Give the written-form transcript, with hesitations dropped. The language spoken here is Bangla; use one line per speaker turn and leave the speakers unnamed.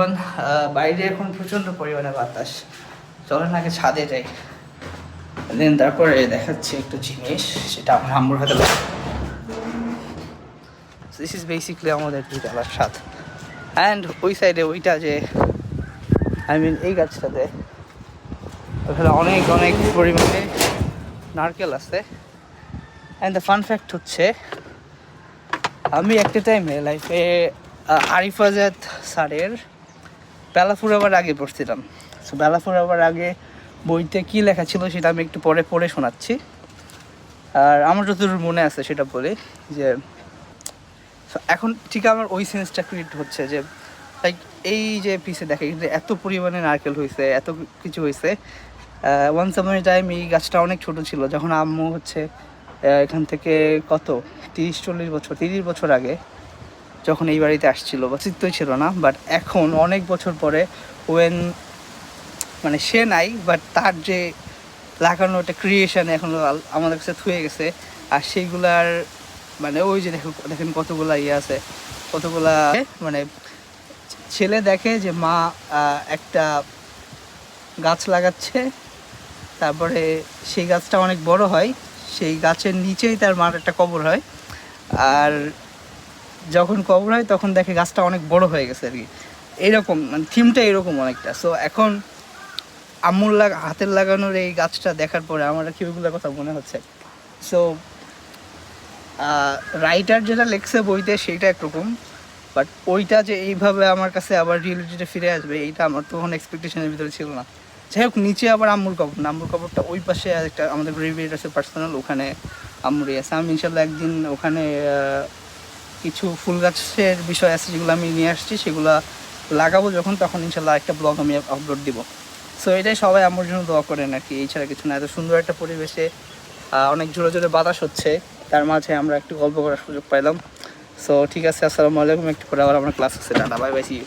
এভরিওয়ান, বাইরে এখন প্রচণ্ড পরিমাণে বাতাস। চলেন আগে ছাদে যাই, দেন তারপরে দেখাচ্ছি একটু জিনিস, সেটা আমার আম্মুর হাতে লাগে। দিস ইজ বেসিকলি আমাদের দুইতলার ছাদ। অ্যান্ড ওই সাইডে ওইটা যে এই গাছটাতে ওখানে অনেক অনেক পরিমাণে নারকেল আছে। অ্যান্ড দ্য ফান ফ্যাক্ট হচ্ছে, আমি একটা টাইমে লাইফে আরিফ আজাদ স্যারের বেলা ফুরাবার আগে পড়ছিলাম। সো বেলা ফুরাবার আগে বইতে কী লেখা ছিল সেটা আমি একটু পরে পড়ে শোনাচ্ছি। আর আমার যতদূর মনে আছে সেটা বলি যে এখন ঠিক আমার ওই সেন্সটা ক্রিয়েট হচ্ছে যে লাইক এই যে পিসে দেখে কিন্তু এত পরিমাণে নারকেল হয়েছে, এত কিছু হয়েছে। ওয়ান্স আপন এ টাইম এই গাছটা অনেক ছোট ছিল, যখন আম্মু হচ্ছে এখান থেকে কত 30 বছর আগে যখন এই বাড়িতে আসছিল, অস্তিত্বই ছিল না। বাট এখন অনেক বছর পরে ওয়েন মানে সে নাই, বাট তার যে লাগানো একটা ক্রিয়েশন এখন আমাদের কাছে থুয়ে গেছে। আর সেইগুলার মানে ওই যে দেখেন কতগুলা ইয়ে আছে, কতগুলা মানে ছেলে দেখে যে মা একটা গাছ লাগাচ্ছে, তারপরে সেই গাছটা অনেক বড় হয়, সেই গাছের নিচেই তার মার একটা কবর হয়। আর যখন কবর হয় তখন দেখে গাছটা অনেক বড় হয়ে গেছে আর কি। এইরকম মানে থিমটা এরকম অনেকটা। সো এখন আম্মুর হাতের লাগানোর এই গাছটা দেখার পরে আমার কি ওইগুলোর কথা মনে হচ্ছে। সো রাইটার যেটা লেখছে বইতে সেইটা একরকম, বাট ওইটা যে এইভাবে আমার কাছে আবার রিয়েলিটিতে ফিরে আসবে এইটা আমার তখন এক্সপেকটেশনের ভিতরে ছিল না। যাই হোক, নিচে আবার আম্মুর কবর না, আম্মুর কবরটা ওই পাশে একটা আমাদের গ্রেভিয়ার্ড আছে পার্সোনাল, ওখানে আম্মুরই আছে। আমি ইনশাল্লাহ একদিন ওখানে কিছু ফুল গাছের বিষয় আছে যেগুলো আমি নিয়ে আসছি, সেগুলো লাগাবো যখন, তখন ইনশাল্লাহ একটা ব্লগ আমি আপলোড দিব। সো এটাই, সবাই আমার জন্য দোয়া করেন আর কি, এছাড়া কিছু না। এত সুন্দর একটা পরিবেশে অনেক জোরে জোরে বাতাস হচ্ছে, তার মাঝে আমরা একটু গল্প করার সুযোগ পাইলাম। সো ঠিক আছে, আসসালামু আলাইকুম। একটু পরে আবার আমার ক্লাস আছে, tata, bye bye, see you.